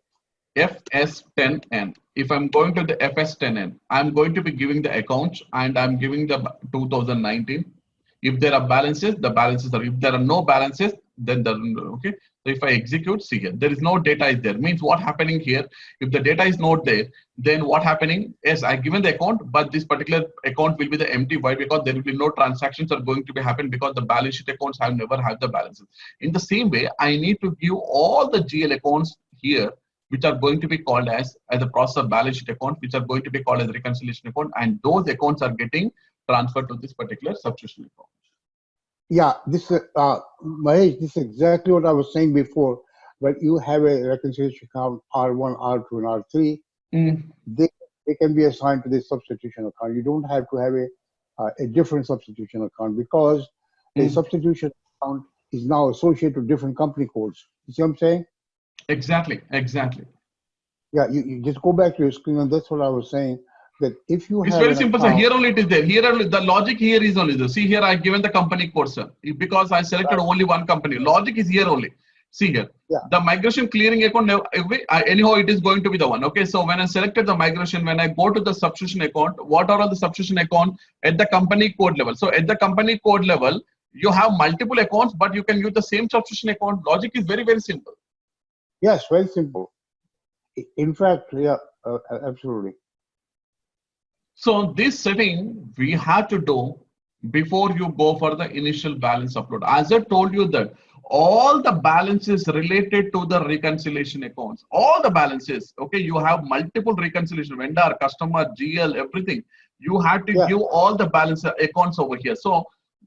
FS10N. If I'm going to the FS10N, I'm going to be giving the account and I'm giving the 2019. If there are balances, the balances are. If there are no balances, then okay. So if I execute, see here, there is no data is there. Means what happening here? If the data is not there, then what happening? Yes, I given the account, but this particular account will be the empty. Why? Because there will be no transactions are going to be happen because the balance sheet accounts have never had the balances. In the same way, I need to give all the GL accounts here, which are going to be called as a process of balance sheet account, which are going to be called as reconciliation account, and those accounts are getting transferred to this particular substitution account. Yeah, this Mahesh, this is exactly what I was saying before. When you have a reconciliation account R1, R2, and R3, they can be assigned to this substitution account. You don't have to have a different substitution account because a substitution account is now associated with different company codes. You see what I'm saying? Exactly. Yeah, you just go back to your screen, and that's what I was saying. That if you it's have very simple, account, sir. Here only it is there. Here only, the logic here is only this. See here, I've given the company code, sir, because I selected only one company. Logic is here only. See here, the migration clearing account. Anyhow, it is going to be the one. Okay, so when I selected the migration, when I go to the substitution account, what are all the substitution account at the company code level? So at the company code level, you have multiple accounts, but you can use the same substitution account. Logic is very, very simple. Yes, very simple. In fact, yeah, absolutely. So this setting we have to do before you go for the initial balance upload. As I told you that all the balances related to the reconciliation accounts, all the balances, okay, you have multiple reconciliation, vendor, customer, GL, everything. You have to give all the balance accounts over here. So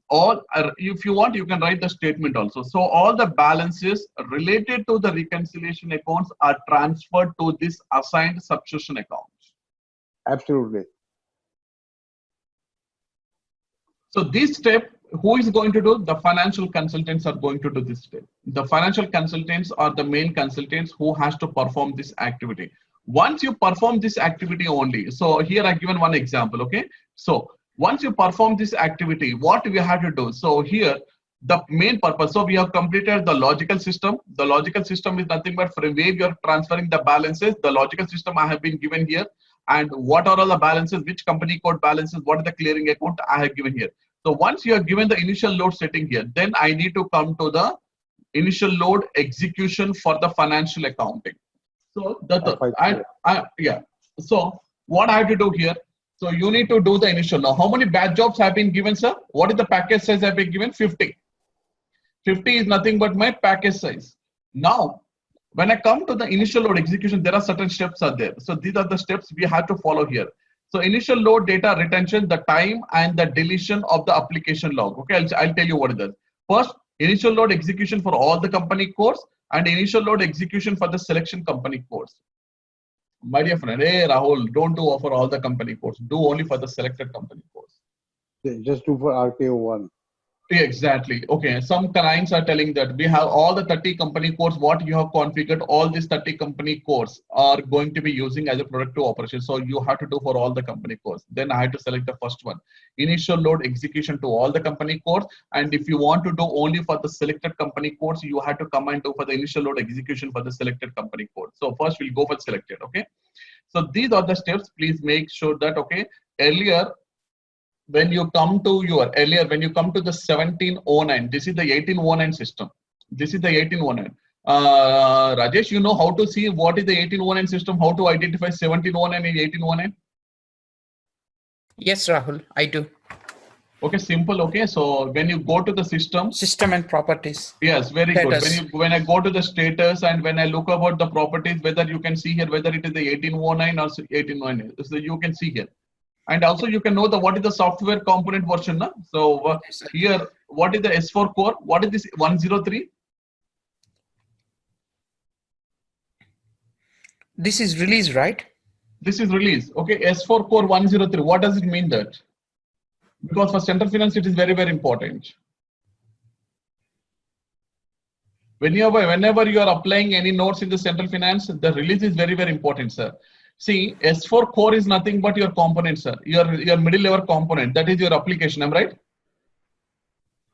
all, if you want, you can write the statement also. So all the balances related to the reconciliation accounts are transferred to this assigned subscription account. Absolutely. So this step, who is going to do? The financial consultants are going to do this step. The financial consultants are the main consultants who has to perform this activity. Once you perform this activity only, so here I given one example, okay? So once you perform this activity, what we have to do? So here, the main purpose, so we have completed the logical system. The logical system is nothing but from where you're transferring the balances. The logical system I have been given here. And what are all the balances, which company code balances, what is the clearing account I have given here. So once you are given the initial load setting here, then I need to come to the initial load execution for the financial accounting. So yeah. So what I have to do here? So you need to do the initial. Now, how many batch jobs have been given, sir? What is the package size have been given? 50. 50 is nothing but my package size. Now, when I come to the initial load execution, there are certain steps are there. So these are the steps we have to follow here. So initial load data retention, the time and the deletion of the application log. Okay, I'll tell you what it is. First, initial load execution for all the company codes and initial load execution for the selection company codes. My dear friend, hey Rahul, don't do for all the company codes. Do only for the selected company codes. Just do for RKO1. Exactly. Okay. Some clients are telling that we have all the 30 company codes. What you have configured, all these 30 company codes are going to be using as a productive operation. So you have to do for all the company codes. Then I have to select the first one. Initial load execution to all the company codes. And if you want to do only for the selected company codes, you have to come and do for the initial load execution for the selected company code. So first we'll go for selected. Okay. So these are the steps. Please make sure that, okay, earlier, when you come to the 1709, this is the 1809 system. This is the 1809. Rajesh, you know how to see what is the 1809 system, how to identify 1709 and 1809? Yes, Rahul, I do. Okay, simple. Okay, so when you go to the system and properties. Yes, very Status. good. When I go to the status and when I look about the properties, whether you can see here whether it is the 1809 or 1809, so you can see here. And also you can know the what is the software component version. Na? So here, what is the S4 core? What is this 103? This is release, right? This is release. Okay, S4 core 103. What does it mean that? Because for central finance, it is very, very important. Whenever you are applying any notes in the central finance, the release is very, very important, sir. See, S4 core is nothing but your component, sir. Your middle level component. That is your application. Am I right?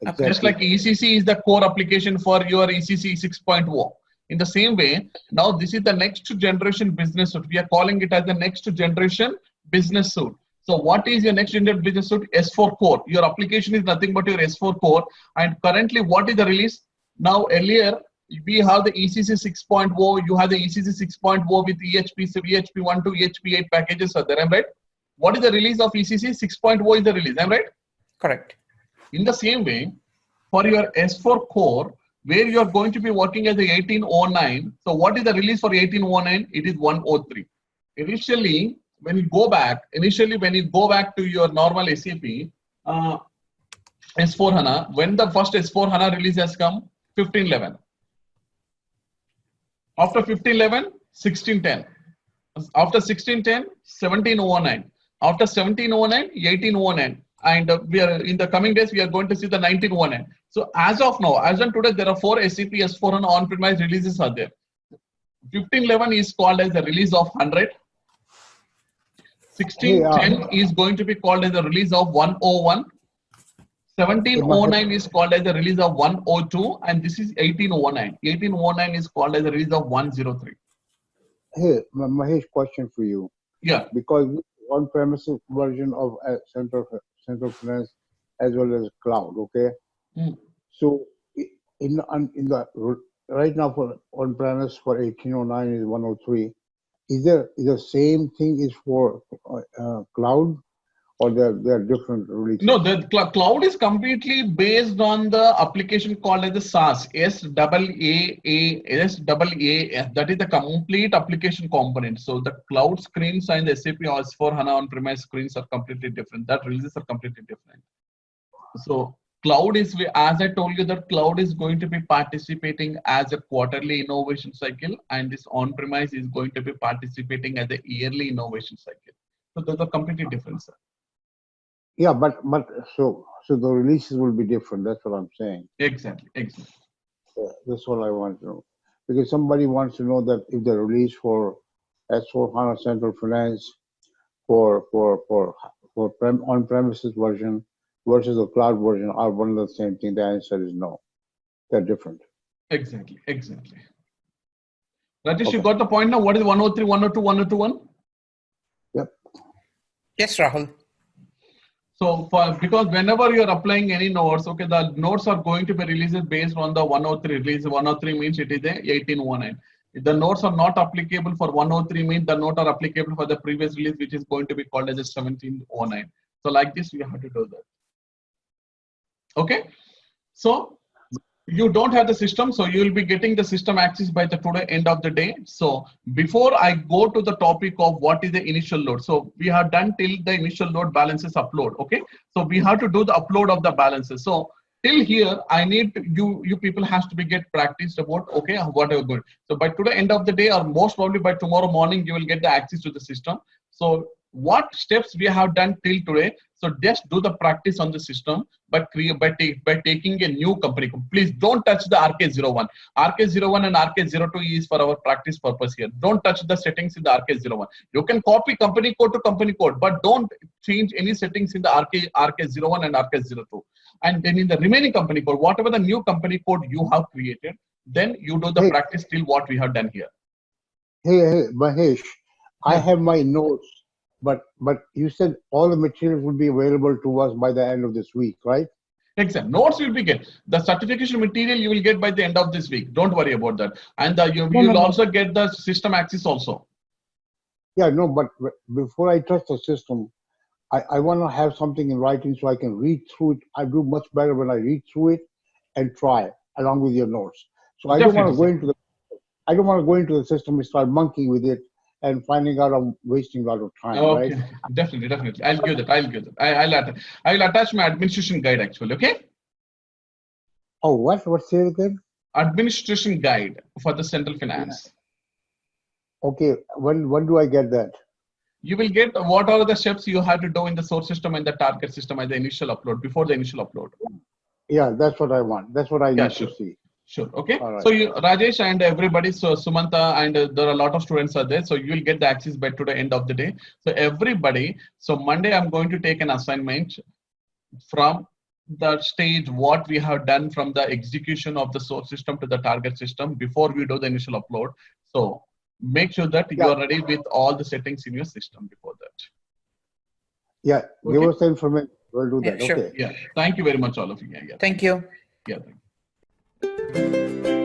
Exactly. Just like ECC is the core application for your ECC 6.0. In the same way, now this is the next generation business suite. We are calling it as the next generation business suite. So what is your next generation business suite? S4 core. Your application is nothing but your S4 core. And currently, what is the release? Now, earlier, we have the ECC 6.0. You have the ECC 6.0 with EHP, so EHP 1 to EHP 8 packages are there. Am I right? What is the release of ECC 6.0 is the release. Am I right? Correct. In the same way, for your S4 core, where you are going to be working as the 1809. So what is the release for 1809? It is 103. Initially, when you go back to your normal SAP S4HANA, when the first S4HANA release has come, 1511. After 1511, 1610. After 1610, 1709. After 1709, 1809. And we are in the coming days, we are going to see the 1909. So as of now, as on today, there are 4 SAP S4HANA on-premise releases are there. 1511 is called as the release of 100. 1610 is going to be called as the release of 101. 1709 is called as the release of 102, and this is 1809. 1809 is called as the release of 103. Hey, Mahesh, question for you. Yeah. Because on-premises version of central finance as well as cloud. Okay. So in the right now for on-premise for 1809 is 103. Is the same thing is for cloud? Or they're different releases? No, the cloud is completely based on the application called as the SaaS, SaaS. That is the complete application component. So the cloud screens and the SAP S4HANA on-premise screens are completely different. That releases are completely different. So cloud is, as I told you, that cloud is going to be participating as a quarterly innovation cycle, and this on-premise is going to be participating as a yearly innovation cycle. So there's a completely different, sir. Yeah, but so the releases will be different. That's what I'm saying. Exactly, exactly. Yeah, that's what I want to know. Because somebody wants to know that if the release for S4HANA Central Finance for on-premises version versus the cloud version are one and the same thing. The answer is no. They're different. Exactly, exactly. Rajesh, Okay. you got the point now? What is 103, 102, 1021? Yep. Yes, Rahul. So because whenever you're applying any nodes, okay, the nodes are going to be released based on the 103 release. 103 means it is a 1809. If the nodes are not applicable for 103 means the nodes are applicable for the previous release, which is going to be called as a 1709. So like this, we have to do that. Okay. So you don't have the system, so you will be getting the system access by the today end of the day. So before I go to the topic of what is the initial load, so we have done till the initial load balances upload. Okay, so we have to do the upload of the balances. So till here, I need to, you people has to be get practiced about, okay, whatever good. So by today end of the day, or most probably by tomorrow morning, you will get the access to the system. So what steps we have done till today? So just do the practice on the system by taking a new company. Please don't touch the RK01. RK01 and RK02 is for our practice purpose here. Don't touch the settings in the RK01. You can copy company code to company code, but don't change any settings in the RK01 and RK02. And then in the remaining company code, whatever the new company code you have created, then you do the practice till what we have done here. Hey, Mahesh, I have my notes, but you said all the materials will be available to us by the end of this week, right? Exactly. Notes will be get. The certification material you will get by the end of this week. Don't worry about that. And you will also get the system access also. Yeah, no, but before I touch the system, I want to have something in writing so I can read through it. I do much better when I read through it and try along with your notes. So I don't want to go into the system and start monkeying with it and finding out I'm wasting a lot of time. Okay, right? definitely. I'll give that. I will attach my administration guide actually. Okay. Oh, what? Say it again? Administration guide for the central finance. Okay. When do I get that? You will get what are the steps you have to do in the source system and the target system as the initial upload, before the initial upload. Yeah, that's what I want. That's what I need to see. Sure. Okay. Right. So Rajesh and everybody, so Sumanta and there are a lot of students are there. So you will get the access by today end of the day. So everybody, so Monday I'm going to take an assignment from the stage what we have done from the execution of the source system to the target system before we do the initial upload. So make sure that you are ready with all the settings in your system before that. Yeah, give us the information. We'll do that. Sure. Okay. Yeah. Thank you very much, all of you. Thank you. Yeah. Thank you.